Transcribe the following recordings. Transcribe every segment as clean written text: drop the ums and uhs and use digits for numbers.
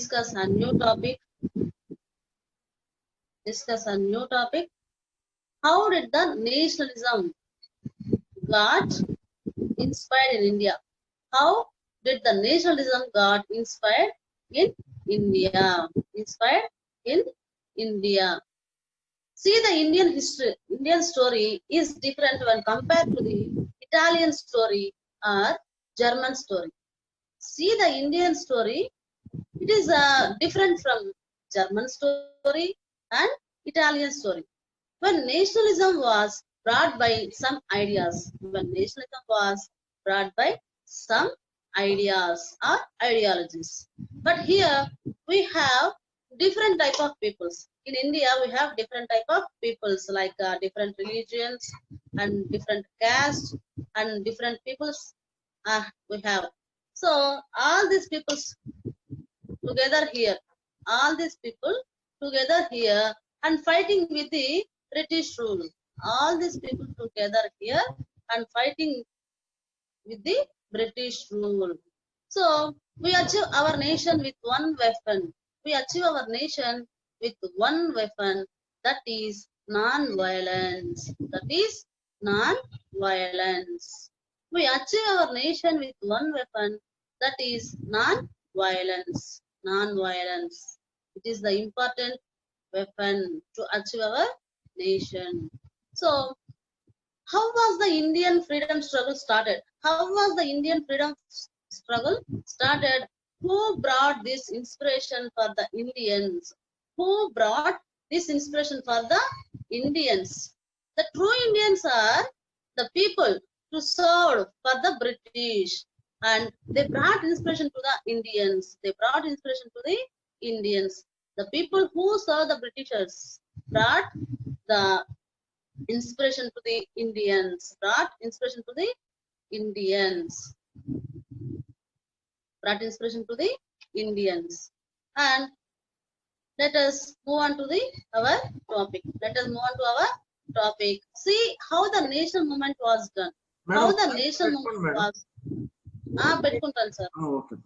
discuss a new topic. How did the nationalism got inspired in India? How did the nationalism got inspired in India? See, the Indian story is different when compared to the Italian story or German story. See, the Indian story, it is different from German story and Italian story. When nationalism was brought by some ideas, or ideologies. But here we have different type of peoples. In India, we have different type of peoples like different religions and different castes and different peoples we have. So all these peoples together here, and fighting with the British rule. All these people together here and fighting with the British rule. So we achieve our nation with one weapon. That is non-violence. We achieve our nation with one weapon. That is non-violence. It is the important weapon to achieve our nation. So how was the Indian freedom struggle started? Who brought this inspiration for the Indians? The true Indians are the people who served for the British, and they brought inspiration to the Indians. The people who served the Britishers brought the inspiration to the Indians. And let us move on to our topic. See how the national movement was done. పెట్టుకుంటాను sir. Okay.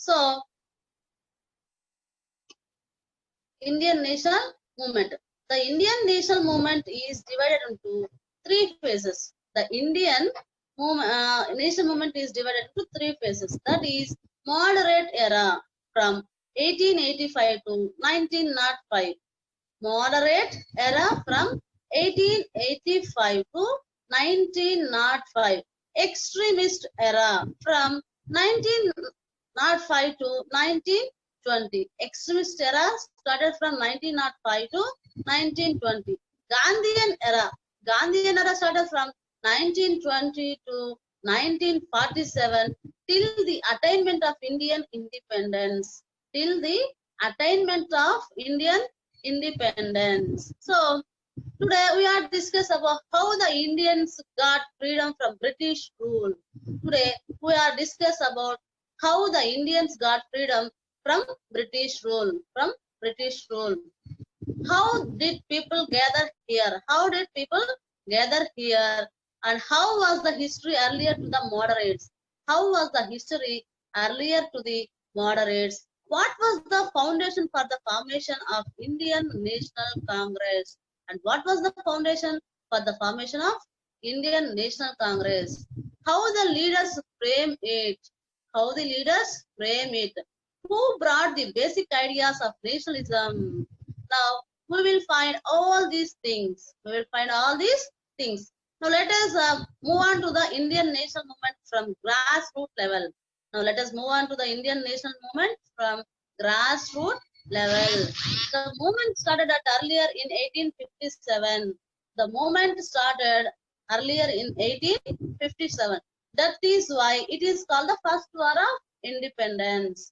So, Indian national movement. The Indian national movement is divided into three phases. The Indian national movement is divided into three phases. That is moderate era from 1885 to 1905. Moderate era from 1885 to 1905. Extremist era from 1905 to 1920. Extremist era started from 1905 to 1920. Gandhian era started from 1920 to 1947 till the attainment of Indian independence. So today we are discuss about how the Indians got freedom from British rule. Today we are discuss about how the Indians got freedom from British rule. How did people gather here? And how was the history earlier to the moderates? What was the foundation for the formation of Indian National Congress? And what was the foundation for the formation of Indian National Congress? How the leaders frame it? Who brought the basic ideas of nationalism? Now we will find all these things. Now let us move on to the Indian national movement from grassroots level. The movement started earlier in 1857. That is why it is called the First War of Independence.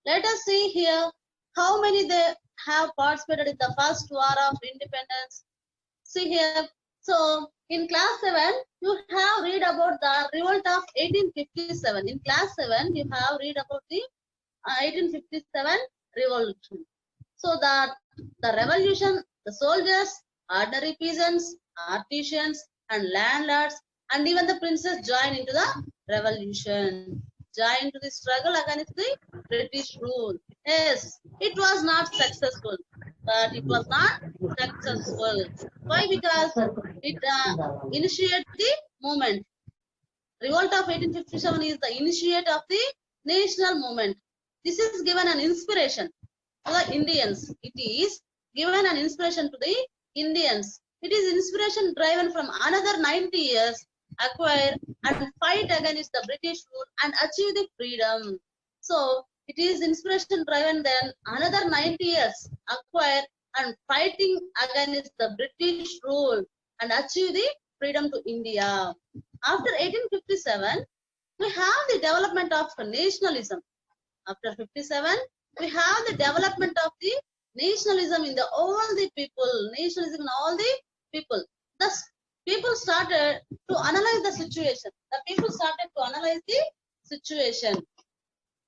Let us see here how many they have participated in the First War of Independence. See here, So in class 7, you have read about the revolt of 1857. In class 7, you have read about the 1857 revolution. So the revolution, the soldiers, ordinary peasants, artisans, and landlords, and even the princes joined into the revolution, joined to the struggle against the British rule. Yes, it was not successful, but it was not successful. Why? Because it initiated the movement. Revolt of 1857 is the initiate of the national movement. This is given an inspiration to the Indians. It is given an inspiration to the Indians. It is inspiration driven from another 90 years, acquire and fight against the British rule and achieve the freedom. So it is inspiration driven then another 90 years, acquire and fighting against the British rule and achieve the freedom to India. After 1857, we have the development of nationalism. After 57, we have the development of the nationalism in the all the people, nationalism in all the people. Thus, people started to analyze the situation. The people started to analyze the situation.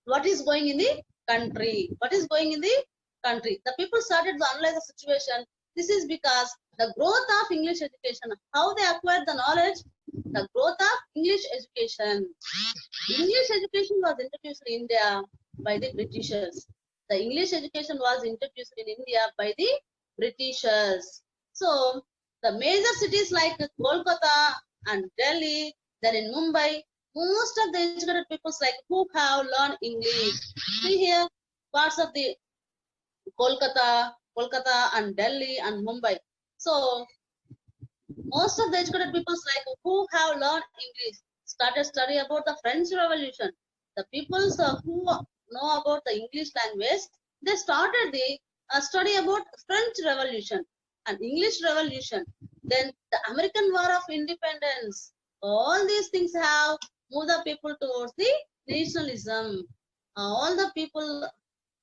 What is going in the country? What is going in the country? The people started to analyze the situation. This is because the growth of English education, how they acquired the knowledge, the growth of English education. English education was introduced in India by the Britishers. The English education was introduced in India by the Britishers. So the major cities like Kolkata and Delhi, then in Mumbai, most of the educated peoples like who have learned English. See here, parts of the Kolkata and Delhi and Mumbai. So most of the educated peoples like who have learned English started study about the French Revolution. The peoples who know about the English language, they started the study about French Revolution and English Revolution. Then the American War of Independence. All these things have moved the people towards the nationalism. All the people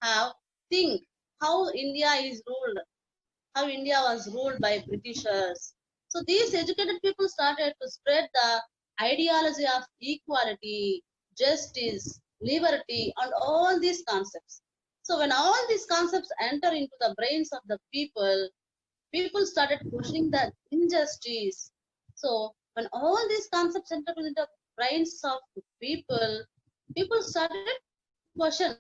have think how India is ruled, how India was ruled by Britishers. So these educated people started to spread the ideology of equality, justice, liberty, and all these concepts. So when all these concepts enter into the brains of the people, people started questioning the injustice. So when all these concepts enter into the brains of the people started to question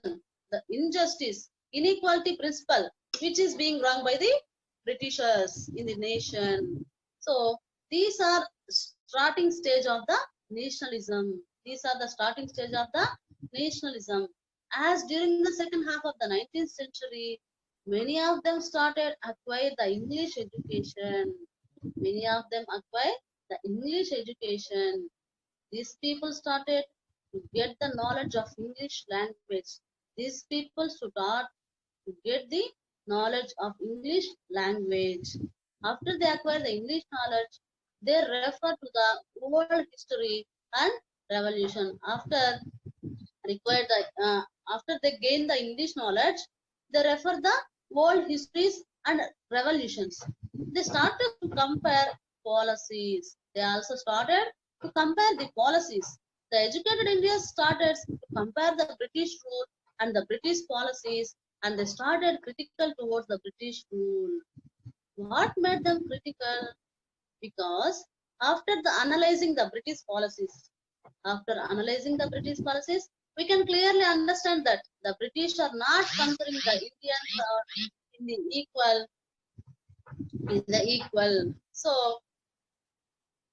the injustice, inequality principle, which is being wrong by the Britishers in the nation. So these are starting stage of the nationalism. These are the starting stage of the nationalism. As during the second half of the 19th century, many of them started acquire the English education. Many of them acquire the English education. These people started to get the knowledge of English language. These people start to get the knowledge of English language. After they acquire the English knowledge, they refer to the world history and revolution. After they gain the English knowledge, they refer the world histories and revolutions. They started to compare policies. They also started to compare the policies. The educated Indians started to compare the British rule and the British policies, and they started critical towards the British rule. What made them critical? Because after analyzing the British policies, we can clearly understand that the British are not considering the Indians in the equal. So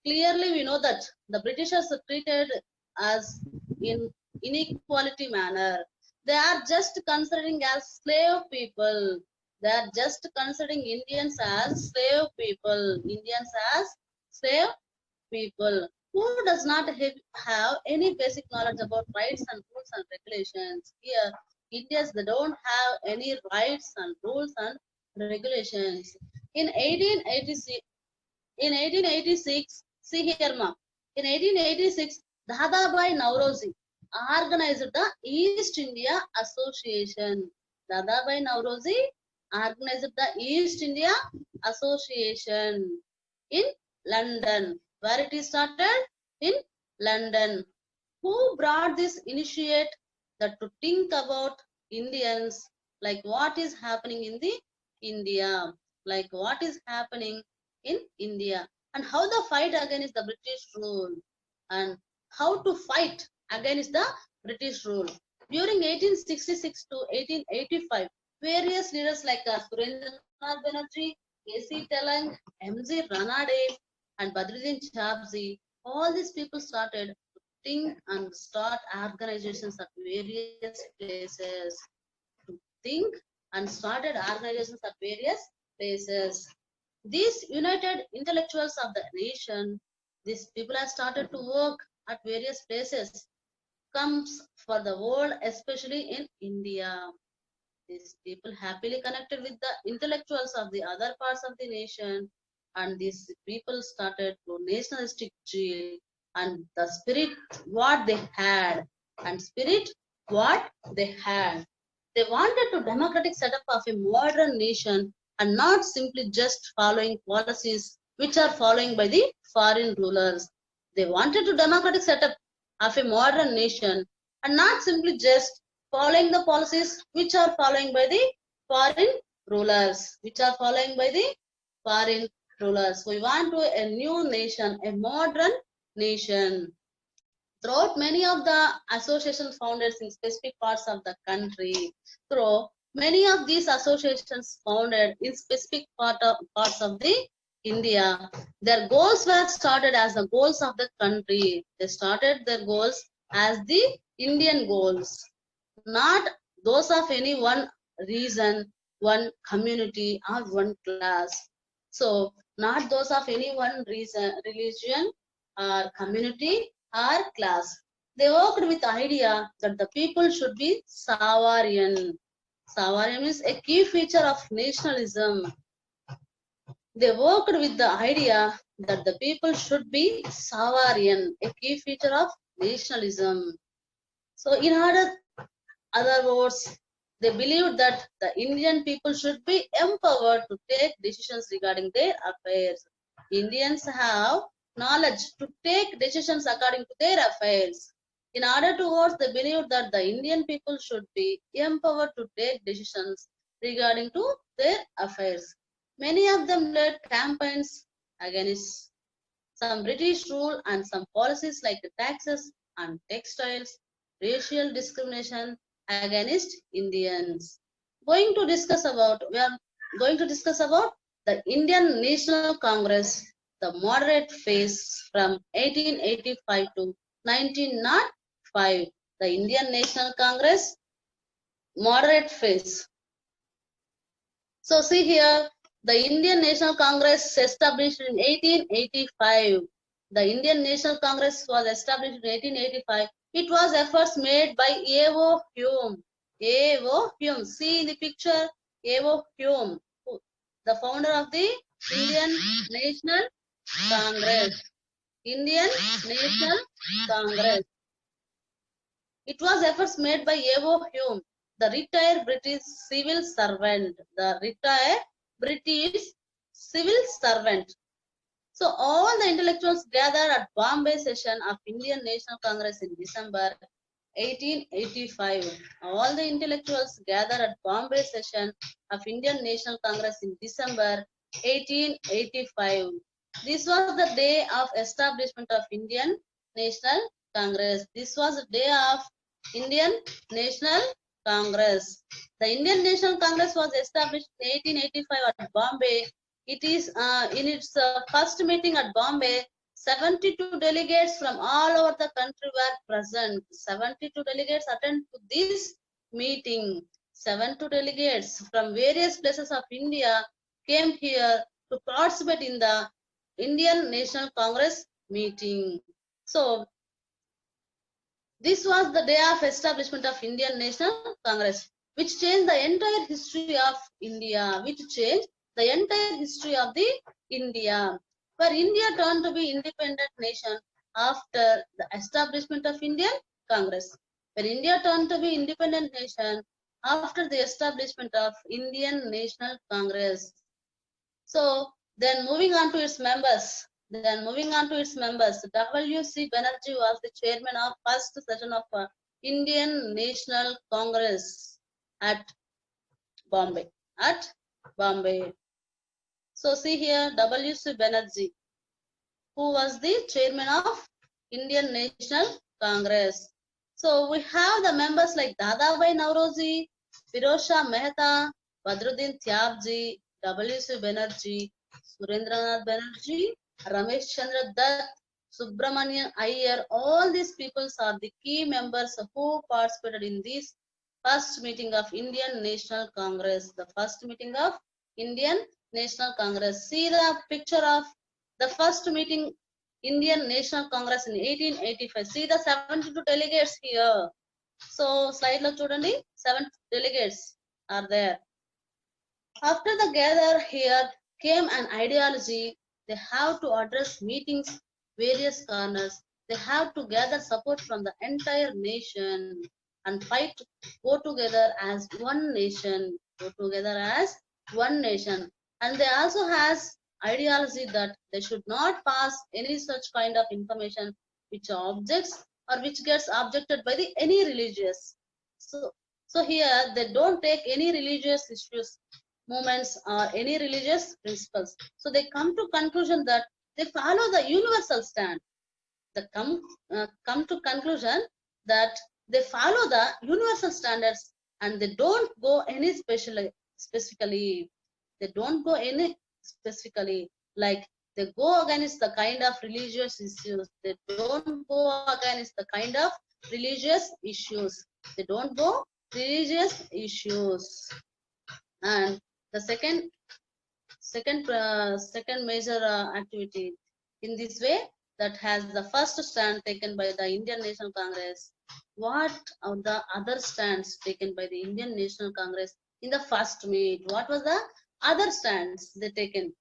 clearly we know that the Britishers are treated as in inequality manner. They are just considering as slave people. They are just considering Indians as slave people. Indians as slave people. Who does not have any basic knowledge about rights and rules and regulations? Here, Indians, they don't have any rights and rules and regulations. In 1886, see here, ma. In 1886, Dadabhai Nauroji organized the East India Association. Dadabhai Nauroji organized the East India Association in London. Where it is started? In London. Who brought this initiate that to think about Indians, like what is happening in the India, like what is happening in India, and how the fight against the British rule, and how to fight against the British rule. During 1866 to 1885, various leaders like Surendranath Banerjee, A.C. Telang, M.G. Ranade, and Badruddin Chapsi, all these people started to think and start organizations at various places. To think and started organizations at various places. These united intellectuals of the nation, these people have started to work at various places, comes for the world, especially in India. These people happily connected with the intellectuals of the other parts of the nation, and these people started to nationalistic zeal and the spirit what they had, and spirit what they had. They wanted to democratic setup of a modern nation and not simply just following policies which are following by the foreign rulers. They wanted to democratic setup of a modern nation and not simply just following the policies which are following by the foreign rulers, which are following by the foreign rulers. We want to a new nation, a modern nation. Throughout many of the associations founded in specific parts of the country, through many of these associations founded in specific parts of the India, their goals were started as the goals of the country. They started their goals as the Indian goals, not those of any one region, one community, or one class. So, not those of any one reason, religion, or community, or class. They worked with the idea that the people should be Savaryan. Savaryan is a key feature of nationalism. They worked with the idea that the people should be Savaryan, a key feature of nationalism. So, in other words, they believed that the Indian people should be empowered to take decisions regarding their affairs. Indians have knowledge to take decisions according to their affairs. In other words, they believed that the Indian people should be empowered to take decisions regarding to their affairs. Many of them led campaigns against some British rule and some policies like the taxes and textiles, racial discrimination against Indians. We are going to discuss about the Indian National Congress, the moderate phase from 1885 to 1905. The Indian National Congress, moderate phase. So see here, the Indian National Congress established in 1885. The Indian National Congress was established in 1885. It was efforts made by A.O. Hume. A.O. Hume. See in the picture, A.O. Hume, the founder of the Indian National Congress. Indian National Congress. It was efforts made by A.O. Hume, the retired British civil servant. The retired British civil servant. So all the intellectuals gathered at Bombay session of Indian National Congress in December 1885. All the intellectuals gathered at Bombay session of Indian National Congress in December 1885. This was the day of establishment of Indian National Congress. This was the day of Indian National Congress. The Indian National Congress was established in 1885 at Bombay. It is in its first meeting at Bombay. 72 delegates from all over the country were present. 72 delegates attended to this meeting. 72 delegates from various places of India came here to participate in the Indian National Congress meeting. So, this was the day of establishment of Indian National Congress, which changed the entire history of India, which changed the entire history of the India, where India turned to be independent nation after the establishment of Indian Congress, where India turned to be independent nation after the establishment of Indian National Congress. So then moving on to its members, Then moving on to its members, W.C. Banerjee was the chairman of first session of Indian National Congress at Bombay. At Bombay. So see here, W.C. Banerjee, who was the chairman of Indian National Congress. So we have the members like Dadabhai Nauroji, Firoz Shah Mehta, Badruddin Tyabji, W.C. Banerjee, Surendranath Banerjee, Ramesh Chandra Dutt, Subramanian Iyer. All these peoples are the key members who participated in this first meeting of Indian National Congress. The first meeting of Indian National Congress. See the picture of the first meeting Indian National Congress in 1885. See the 72 delegates here. So slide lo chudandi, 7 delegates are there. After the gather here came an ideology. They have to address meetings, various corners. They have to gather support from the entire nation and fight, go together as one nation. Go together as one nation. And they also has ideology that they should not pass any such kind of information which objects or which gets objected by the any religious. So here they don't take any religious issues, movements or any religious principles. So they come to conclusion that they follow the universal stand. They come to conclusion that they follow the universal standards and they don't go any specifically. They don't go any specifically, like they go against the kind of religious issues. They don't go against the kind of religious issues. They don't go religious issues. And the second major activity in this way, that has the first stand taken by the Indian National Congress. What are the other stands taken by the Indian National Congress in the first meet? What was the other stands they taken?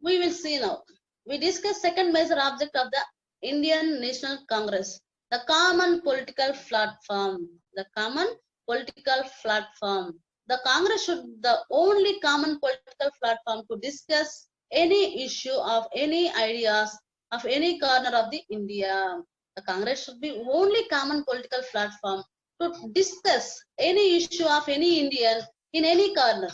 We will see now. We discuss second major object of the Indian National Congress, the common political platform. The common political platform. The Congress should be the only common political platform to discuss any issue of any ideas of any corner of the India. The Congress should be only common political platform to discuss any issue of any Indian in any corner,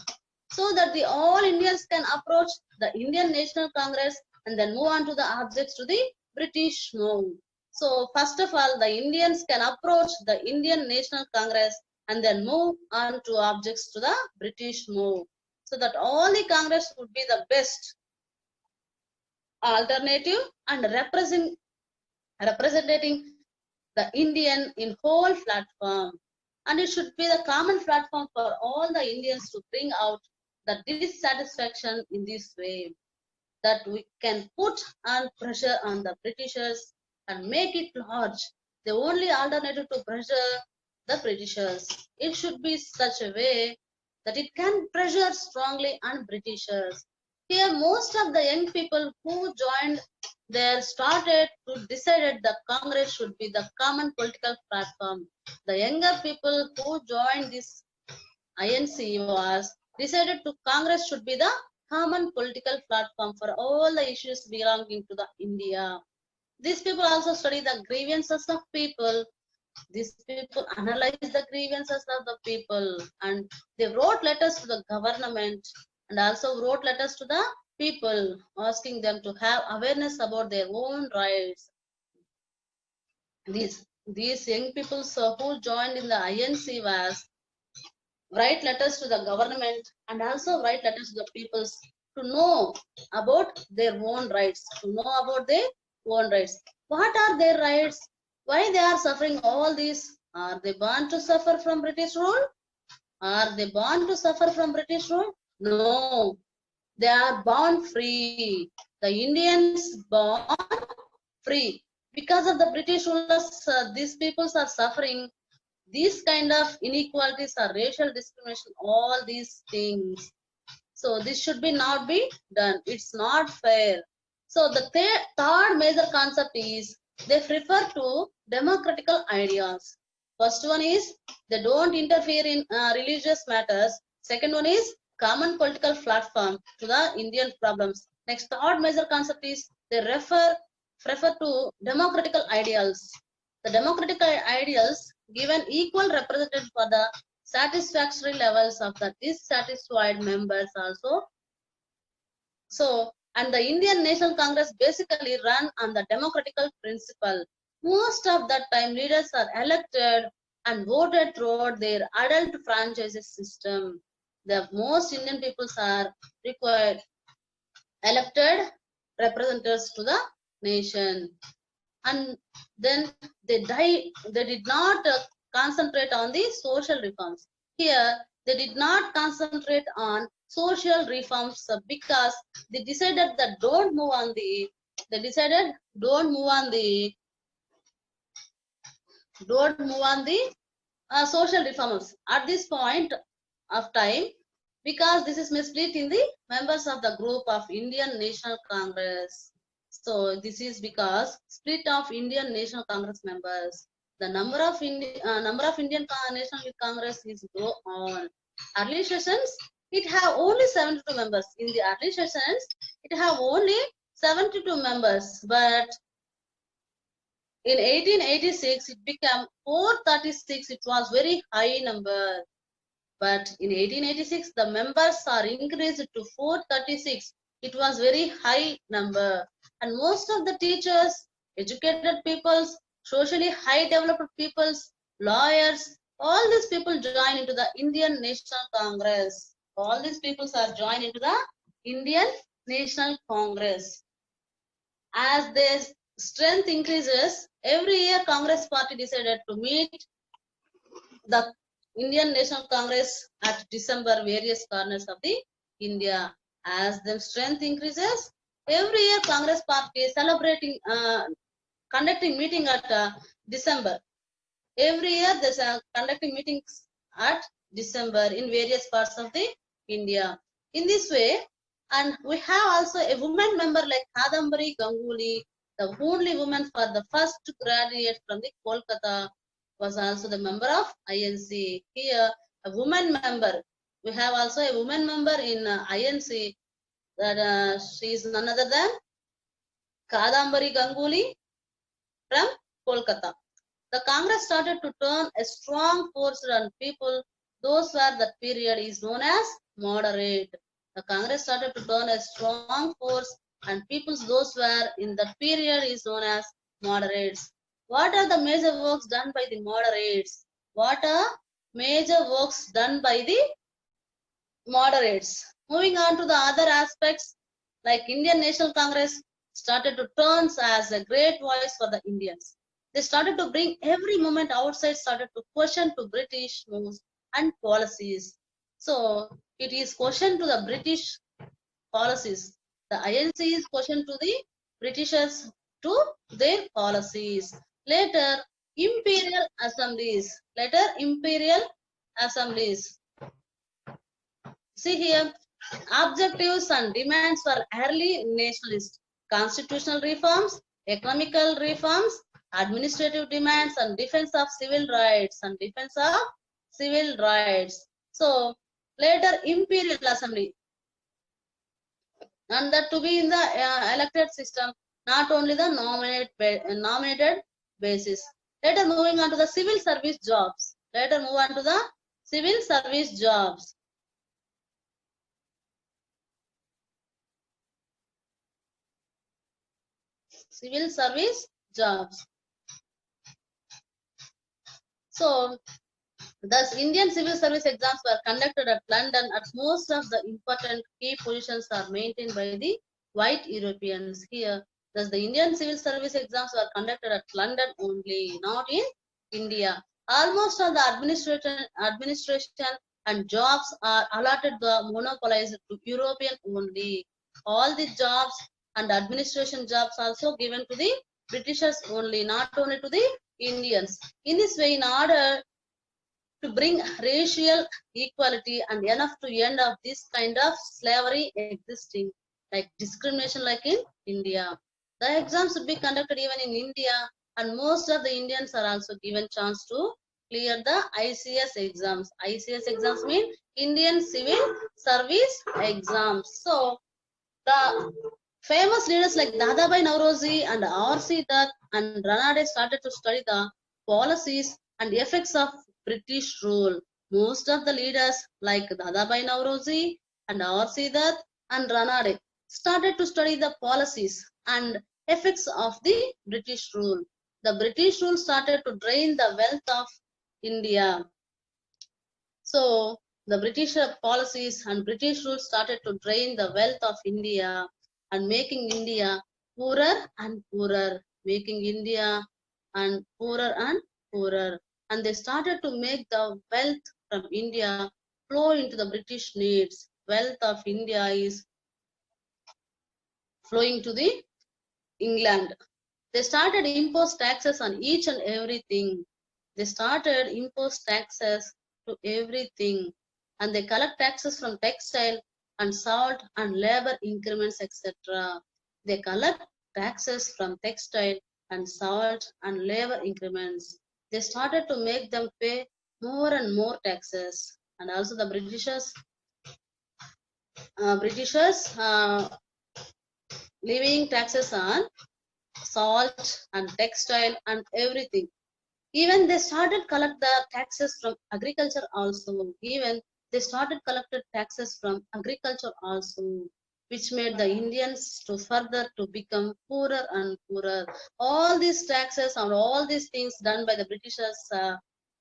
so that the all Indians can approach the Indian National Congress and then move on to the objects to the British move. So first of all, the Indians can approach the Indian National Congress and then move on to objects to the British move, so that all the Congress would be the best alternative and representing the Indian in whole platform. And it should be the common platform for all the Indians to bring out the dissatisfaction in this way, that we can put on pressure on the Britishers and make it large. The only alternative to pressure the Britishers. It should be such a way that it can pressure strongly on Britishers. Here, most of the young people who joined there started to decide the Congress should be the common political platform. The younger people who joined this INC was decided to Congress should be the common political platform for all the issues belonging to the India. These people also study the grievances of people. These people analyze the grievances of the people, and they wrote letters to the government and also wrote letters to the people asking them to have awareness about their own rights. These young people who joined in the INC was write letters to the government and also write letters to the peoples to know about their own rights, What are their rights? Why they are suffering all this? Are they born to suffer from British rule? Are they born to suffer from British rule? No, they are born free. The Indians born free. Because of the British rulers, these peoples are suffering these kind of inequalities or racial discrimination, all these things. So this should be not be done. It's not fair. So the third major concept is they prefer to democratical ideas. First one is they don't interfere in religious matters. Second one is common political platform to the Indian problems. Next, third major concept is they refer to democratical ideals. The democratic ideals given equal representation for the satisfactory levels of the dissatisfied members also. So, and the Indian National Congress basically run on the democratical principle. Most of the time leaders are elected and voted throughout their adult franchises system. The most Indian peoples are required elected representatives to the nation, and then they did not concentrate on the social reforms. Here they did not concentrate on social reforms because they decided that don't move on the social reforms at this point of time, because this is split in the members of the group of Indian National Congress. So this is because split of Indian National Congress members. The number of Indian National Congress is go on. Early sessions, it have only 72 members. In the early sessions, it have only 72 members, but in 1886, it became 436. It was very high number. But in 1886, the members are increased to 436. It was very high number. And most of the teachers, educated peoples, socially high developed peoples, lawyers, all these people join into the Indian National Congress. All these peoples are joined into the Indian National Congress. As their strength increases, every year Congress party decided to meet the Indian National Congress at December various corners of the India. As the strength increases, every year Congress party is celebrating, conducting meeting at December. Every year there's conducting meetings at December in various parts of the India. In this way, and we have also a woman member like Kadambari Ganguly, the only woman for the first graduate from the Kolkata, was also the member of INC. Here, a woman member. We have also a woman member in INC. That she is none other than Kadambari Ganguly from Kolkata. The Congress started to turn a strong force on people. Those were that period is known as moderate. The Congress started to turn a strong force and peoples those were in that period is known as moderates. What are the major works done by the moderates? What are major works done by the moderates? Moving on to the other aspects, like Indian National Congress started to turn as a great voice for the Indians. They started to bring every movement outside, started to question to British moves and policies. So it is question to the British policies. The INC is question to the Britishers to their policies. Later, imperial assemblies. See here, objectives and demands for early nationalist constitutional reforms, economical reforms, administrative demands, and defense of civil rights So later imperial assembly, and that to be in the elected system, not only the nominated basis. Later moving on to the civil service jobs. Civil service jobs. So, thus Indian civil service exams were conducted at London. At most of the important key positions are maintained by the white Europeans here. Thus, the Indian civil service exams were conducted at London only, not in India. Almost all the administration and jobs are allotted the monopolized to European only. All the jobs and administration jobs also given to the Britishers only, not only to the Indians. In this way, in order to bring racial equality and enough to end of this kind of slavery existing, like discrimination like in India. The exams would be conducted even in India, and most of the Indians are also given chance to clear the ICS exams. ICS exams mean Indian Civil Service exams. So the Famous leaders like Dadabhai Nauroji and R.C. Dutt and Ranade started to study the policies and effects of British rule. Most of the leaders like Dadabhai Nauroji and R.C. Dutt and Ranade started to study the policies and effects of the British rule. The British rule started to drain the wealth of India. So the British policies and British rule started to drain the wealth of India and making India poorer and poorer, making India and poorer. And they started to make the wealth from India flow into the British needs. Wealth of India is flowing to the England. They started impose taxes on each and everything. They started impose taxes to everything, and they collect taxes from textile and salt and labor increments, etc. They collect taxes from textile and salt and labor increments. They started to make them pay more and more taxes, and also the Britishers levying taxes on salt and textile and everything. Even they started collect the taxes from agriculture also. Even they started collected taxes from agriculture also, which made the Indians to further to become poorer and poorer. All these taxes and all these things done by the Britishers,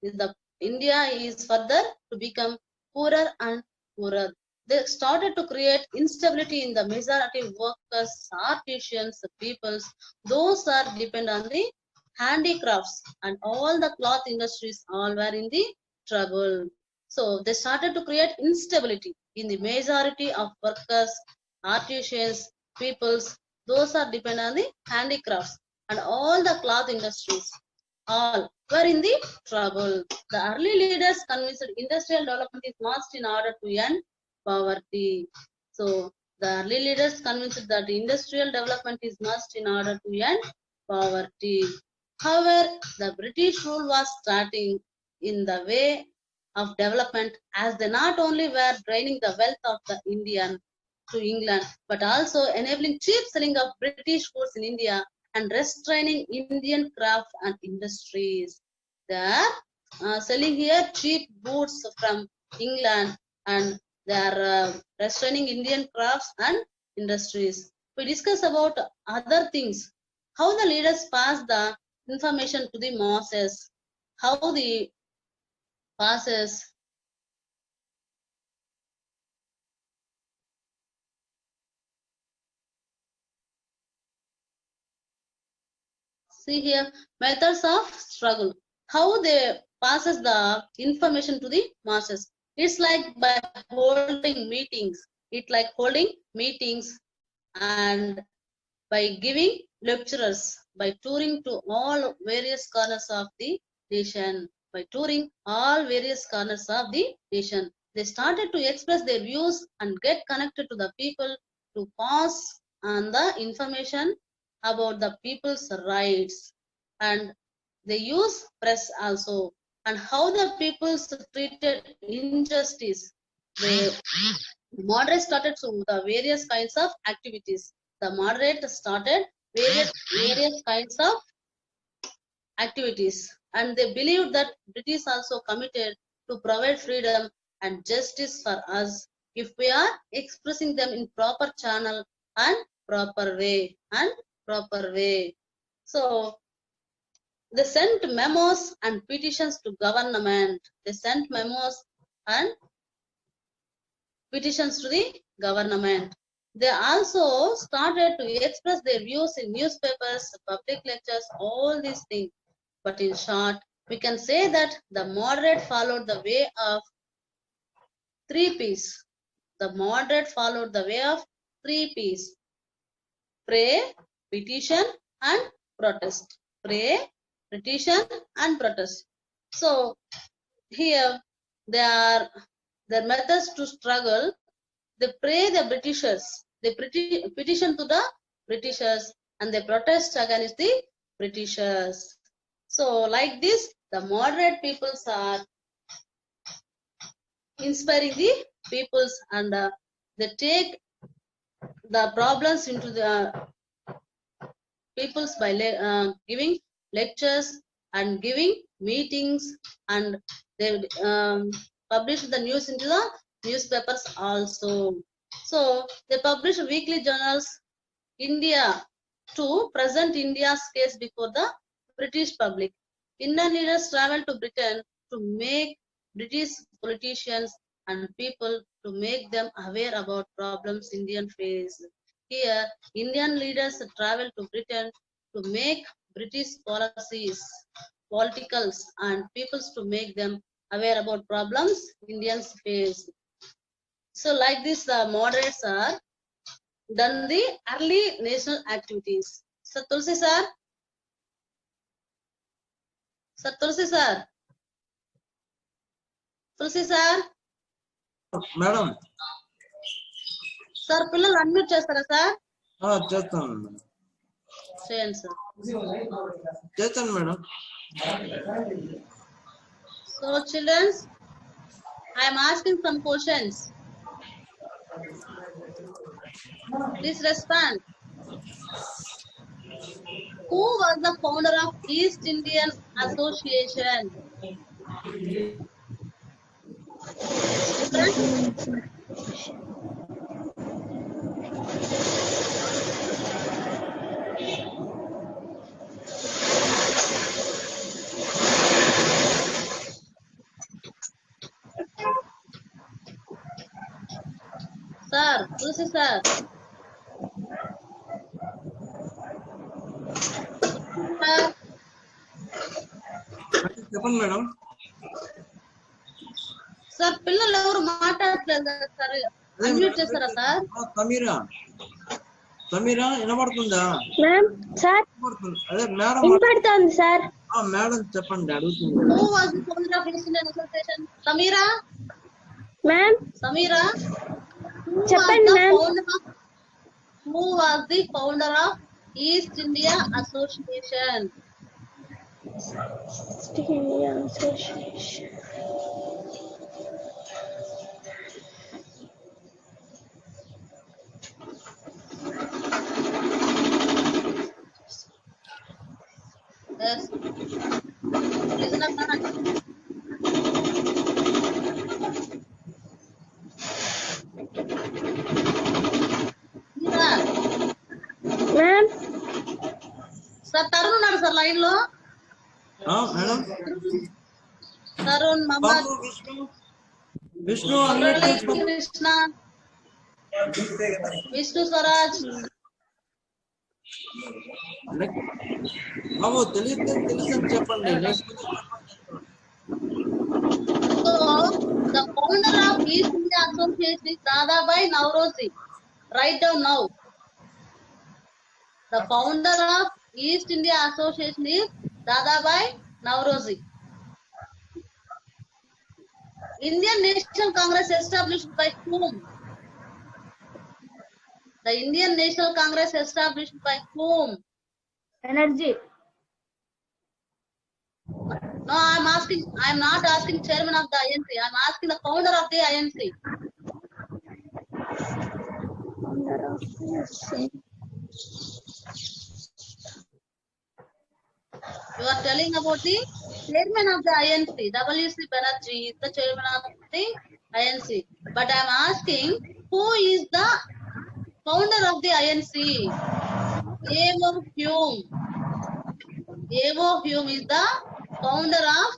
the India is further to become poorer and poorer. They started to create instability in the majority workers, artisans, peoples. Those are depend on the handicrafts, and all the cloth industries all were in the trouble. So they started to create instability in the majority of workers, artisans, peoples. Those are dependent on the handicrafts, and all the cloth industries all were in the trouble. The early leaders convinced industrial development is must in order to end poverty. So the early leaders convinced that industrial development is must in order to end poverty. However, the British rule was starting in the way of development, as they not only were draining the wealth of the Indian to England, but also enabling cheap selling of British goods in India and restraining Indian craft and industries. They are selling here cheap goods from England, and they are restraining Indian crafts and industries. We discuss about other things, how the leaders pass the information to the masses, how the passes. See here, methods of struggle. How they passes the information to the masses. It's like by holding meetings. It's like holding meetings and by giving lectures, by touring to all various corners of the nation, by touring all various corners of the nation. They started to express their views and get connected to the people to pass on the information about the people's rights. And they use press also, and how the people's treated injustice. They moderate started to the various kinds of activities. The moderate started various kinds of activities, and they believed that British also committed to provide freedom and justice for us if we are expressing them in proper channel and proper way. So they sent memos and petitions to government. They sent memos and petitions to the government. They also started to express their views in newspapers, public lectures, all these things. But in short, we can say that the moderate followed the way of three P's. The moderate followed the way of three P's: pray, petition, and protest. Pray, petition, and protest. So here they are their methods to struggle. They pray the Britishers. They petition to the Britishers, and they protest against the Britishers. So like this, the moderate peoples are inspiring the peoples, and they take the problems into the peoples by giving lectures and giving meetings, and they publish the news into the newspapers also. So they publish weekly journals India to present India's case before the British public. Indian leaders travel to Britain to make British politicians and people to make them aware about problems Indian face. Here, Indian leaders travel to Britain to make British policies, politicals, and peoples to make them aware about problems Indians face. So, like this, the moderates are done the early national activities. Sir Tulsi sir. Sir Tulsi sir. Tulsi sir. Madam sir పిల్లలు unmute చేస్తారా sir? చేస్తాను madam. చేయండి sir. చేస్తాను madam. So children, I am asking some questions. Please respond. Who was the founder of East Indian Association? Sir, Tulsi sir. చెప్పండి madam. Sir పిల్లలు ఎవరు మాట్లాడట్లేదు కదా సార్, అన్మ్యూట్ చేస్తారా సార్? సమీరా వినపడుతుందా? సార్ అదే మేడం వినపడుతుంది సార్. మేడం చెప్పండి అడుగుతుంది. Who was the founder of East Indian Association? Sameera ma'am Sameera చెప్పండి ma'am. Who was the founder of East India Association? Yes. Listen up, Nana. Ma'am sir Tarun ఉన్నారు sir line లో. Madam Tarun, Mohammed, Vishnu Krishna, Vishnu Swaraj. బాబు తెలుసు అని చెప్పండి. So the founder of East India Association is Dadabhai Nauroji. Write down now. The founder of East India Association is Dadabhai Nauroji. Indian National Congress established by whom? The Indian National Congress established by whom? Energy. No, I'm not asking chairman of the INC. I'm asking the founder of the INC. You are telling about the chairman of the INC. W.C. Banerjee is the chairman of the INC. But I'm asking who is the founder of the INC? A.O. Hume. A.O. Hume is the founder of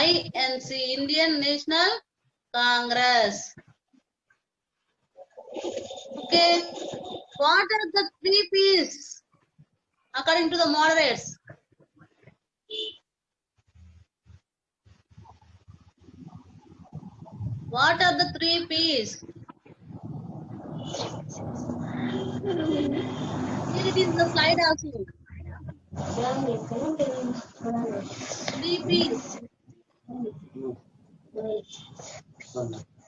INC, Indian National Congress. Okay. What are the 3 P's according to the moderates? What are the 3 P's? Here it is the slide also. 3 P's.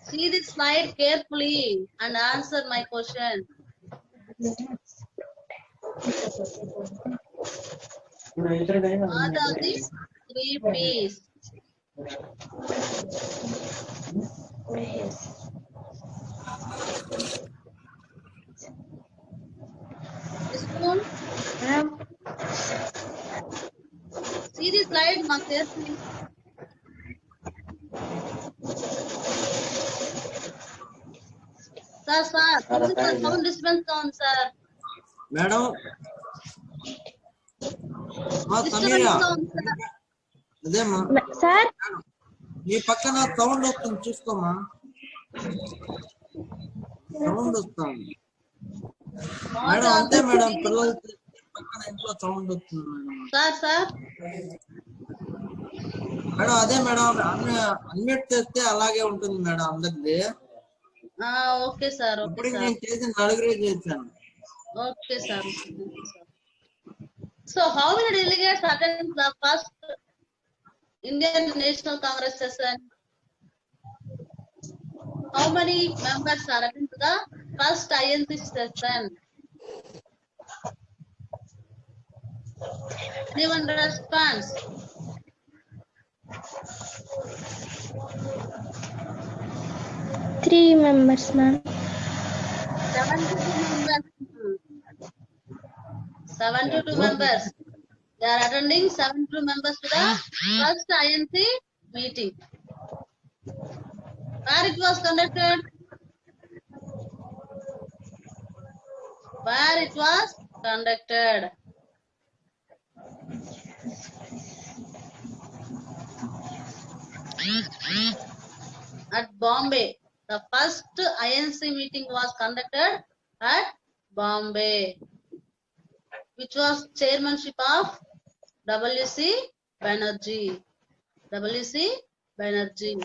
See this slide carefully and answer my question. What are the 3 P's? Amma, carefully. Sir, this is the sound disturbance sound, sir. Madam Disturbance Sameera sound, sir. అదేమ్మా sir నీ పక్కన sound వస్తుంది చూసుకోమా sound వస్తుంది madam అంతే madam పిల్లలు పక్కన ఇంట్లో సౌండ్ వస్తుంది మేడం Sir. మేడం అదే మేడం అన్మ్యూట్ చేస్తే అలాగే ఉంటుంది మేడం అందరిది Okay, sir. Okay, ఇప్పుడు sir. నేను చేసి నలుగురే చేశాను Okay, sir. So, how many delegates attend the first Indian National Congress session? How many members are attend to the first INC session? Anyone responds? Three members, ma'am. 72 members. 72 members. They are attending 72 members to the first INC meeting. Where it was conducted? Where it was conducted? At Bombay. The first INC meeting was conducted at Bombay, which was chairmanship of W.C. Banerjee. W.C. Banerjee.